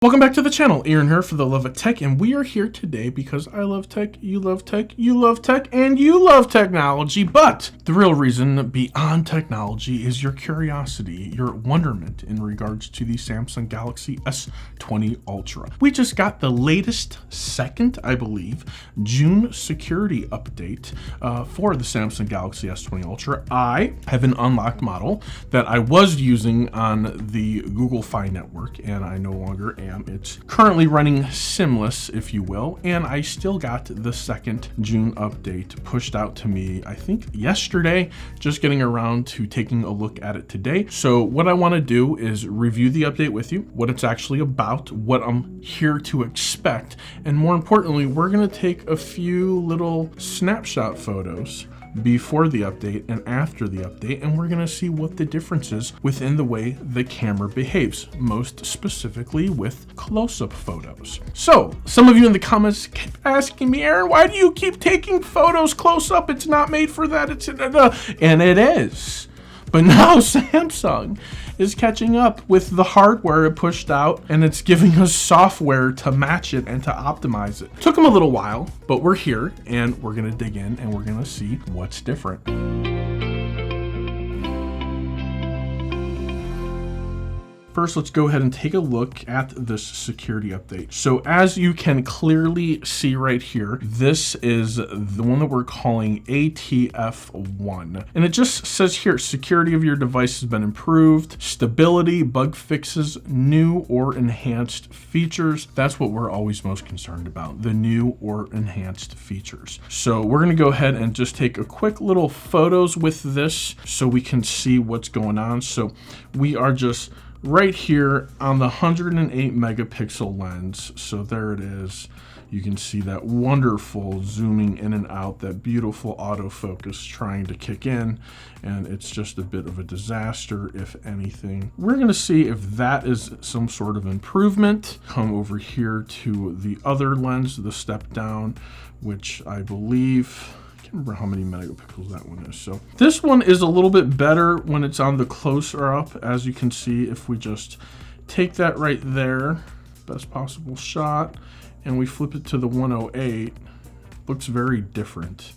Welcome back to the channel. Aaron here for the love of tech, and we are here today because I love tech, you love tech, you love tech, and you love technology. But the real reason beyond technology is your curiosity, your wonderment in regards to the Samsung Galaxy S20 Ultra. We just got the latest second, I believe, June security update for the Samsung Galaxy S20 Ultra. I have an unlocked model that I was using on the Google Fi network, and I no longer am. It's currently running SIMless, if you will, and I still got the second June update pushed out to me, I think yesterday, just getting around to taking a look at it today. So what I want to do is review the update with you, what it's actually about, what I'm here to expect, and more importantly, we're going to take a few little snapshot photos before the update and after the update, and we're going to see what the difference is within the way the camera behaves, most specifically with close-up photos. So some of you in the comments keep asking me, Aaron, why do you keep taking photos close up? It's not made for that. And it is. But now Samsung is catching up with the hardware it pushed out, and it's giving us software to match it and to optimize it. Took them a little while, but we're here and we're gonna dig in and we're gonna see what's different. First, let's go ahead and take a look at this security update. So as you can clearly see right here, this is the one that we're calling ATF1. And it just says here, security of your device has been improved, stability, bug fixes, new or enhanced features. That's what we're always most concerned about, the new or enhanced features. So we're gonna go ahead and just take a quick little photos with this so we can see what's going on. So we are just right here on the 108 megapixel lens. So there it is. You can see that wonderful zooming in and out, that beautiful autofocus trying to kick in, and it's just a bit of a disaster, if anything. We're gonna see if that is some sort of improvement. Come over here to the other lens, the step down, which I believe, remember how many megapixels that one is. So this one is a little bit better when it's on the closer up, as you can see. If we just take that right there, best possible shot, and we flip it to the 108, looks very different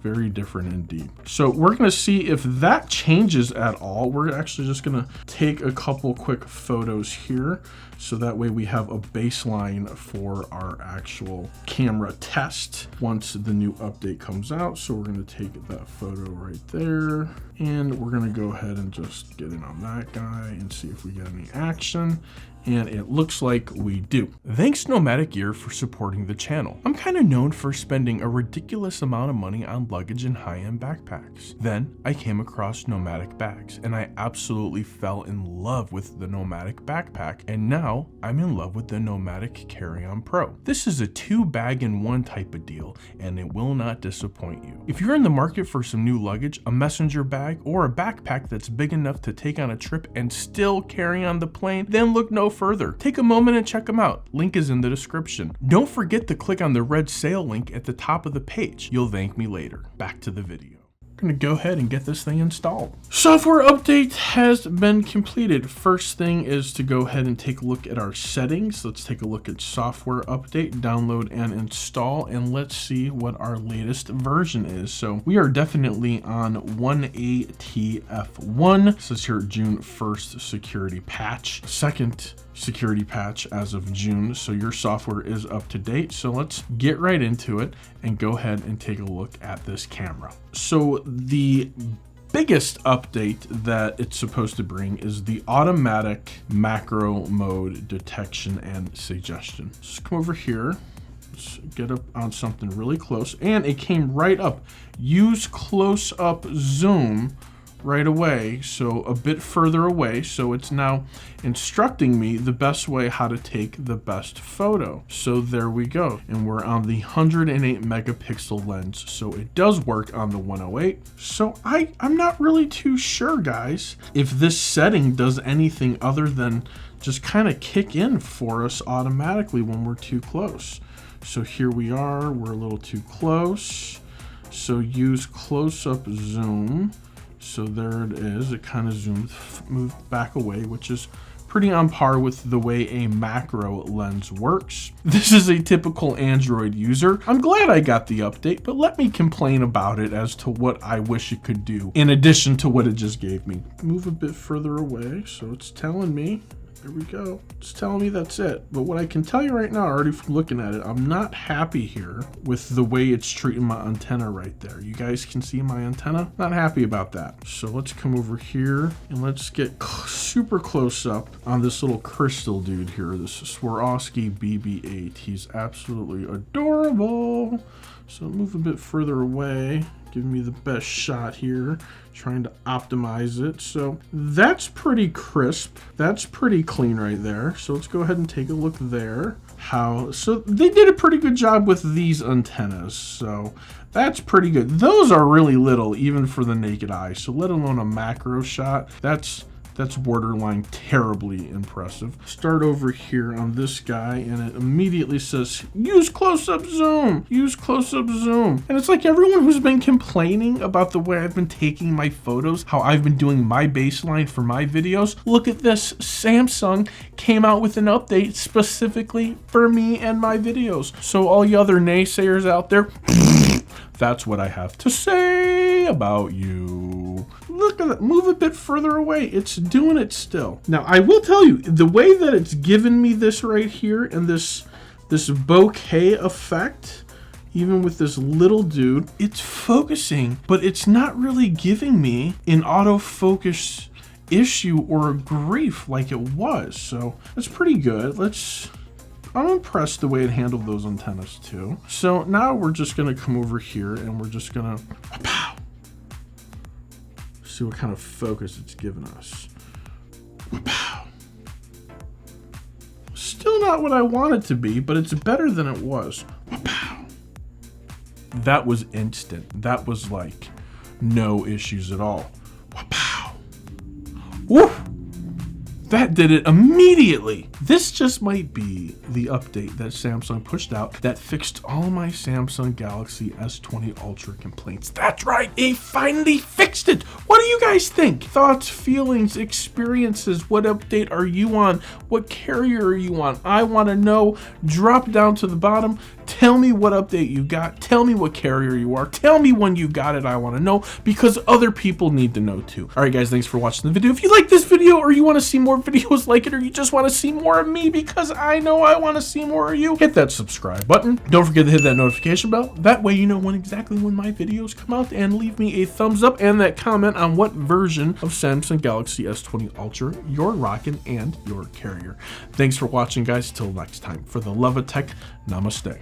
indeed. So we're going to see if that changes at all. We're actually just going to take a couple quick photos here, so that way we have a baseline for our actual camera test once the new update comes out. So we're going to take that photo right there, and we're going to go ahead and just get in on that guy and see if we get any action. And it looks like we do. Thanks Nomadic Gear for supporting the channel. I'm kind of known for spending a ridiculous amount of money on luggage and high-end backpacks. Then I came across Nomadic bags, and I absolutely fell in love with the Nomadic backpack, and now I'm in love with the Nomadic Carry-On Pro. This is a 2-bag-in-1 type of deal, and it will not disappoint you. If you're in the market for some new luggage, a messenger bag, or a backpack that's big enough to take on a trip and still carry on the plane, then look no further. Take a moment and check them out. Link is in the description. Don't forget to click on the red sale link at the top of the page. You'll thank me later. Back to the video. I'm gonna go ahead and get this thing installed. Software update has been completed. First thing is to go ahead and take a look at our settings. Let's take a look at software update, download and install, and let's see what our latest version is. So we are definitely on 1ATF1. It says here June 1st security patch. Second security patch as of June, so your software is up to date. So let's get right into it and go ahead and take a look at this camera. So the biggest update that it's supposed to bring is the automatic macro mode detection and suggestion. Just come over here, let's get up on something really close, and it came right up. Use close up zoom right away, so a bit further away. So it's now instructing me the best way how to take the best photo. So there we go. And we're on the 108 megapixel lens. So it does work on the 108. So I'm not really too sure, guys, if this setting does anything other than just kind of kick in for us automatically when we're too close. So here we are, we're a little too close. So use close-up zoom. So there it is. It kind of moved back away, which is pretty on par with the way a macro lens works. This is a typical Android user. I'm glad I got the update, but let me complain about it as to what I wish it could do in addition to what it just gave me. Move a bit further away, so it's telling me. There we go. It's telling me that's it. But what I can tell you right now, already from looking at it, I'm not happy here with the way it's treating my antenna right there. You guys can see my antenna? Not happy about that. So let's come over here and let's get super close up on this little crystal dude here. This is Swarovski BB8. He's absolutely adorable. So move a bit further away. Giving me the best shot here, trying to optimize it. So that's pretty crisp. That's pretty clean right there. So let's go ahead and take a look there. So they did a pretty good job with these antennas. So that's pretty good. Those are really little, even for the naked eye. So let alone a macro shot. That's borderline terribly impressive. Start over here on this guy and it immediately says, use close-up zoom, use close-up zoom. And it's like everyone who's been complaining about the way I've been taking my photos, how I've been doing my baseline for my videos. Look at this, Samsung came out with an update specifically for me and my videos. So all you other naysayers out there, that's what I have to say about you. Look at that, move a bit further away. It's doing it still. Now, I will tell you, the way that it's given me this right here and this bokeh effect, even with this little dude, it's focusing, but it's not really giving me an autofocus issue or a grief like it was. So that's pretty good. I'm impressed the way it handled those antennas too. So now we're just gonna come over here and we're just gonna pow, see what kind of focus it's given us. Pow. Still not what I want it to be, but it's better than it was. Pow. That was instant. That was like no issues at all. Pow. Woo! That did it immediately. This just might be the update that Samsung pushed out that fixed all my Samsung Galaxy S20 Ultra complaints. That's right, it finally fixed it. What do you guys think? Thoughts, feelings, experiences, what update are you on? What carrier are you on? I wanna know. Drop down to the bottom. Tell me what update you got. Tell me what carrier you are. Tell me when you got it. I want to know because other people need to know too. All right, guys, thanks for watching the video. If you like this video or you want to see more videos like it or you just want to see more of me because I know I want to see more of you, hit that subscribe button. Don't forget to hit that notification bell. That way you know exactly when my videos come out, and leave me a thumbs up and that comment on what version of Samsung Galaxy S20 Ultra you're rocking and your carrier. Thanks for watching, guys. Till next time. For the love of tech, namaste.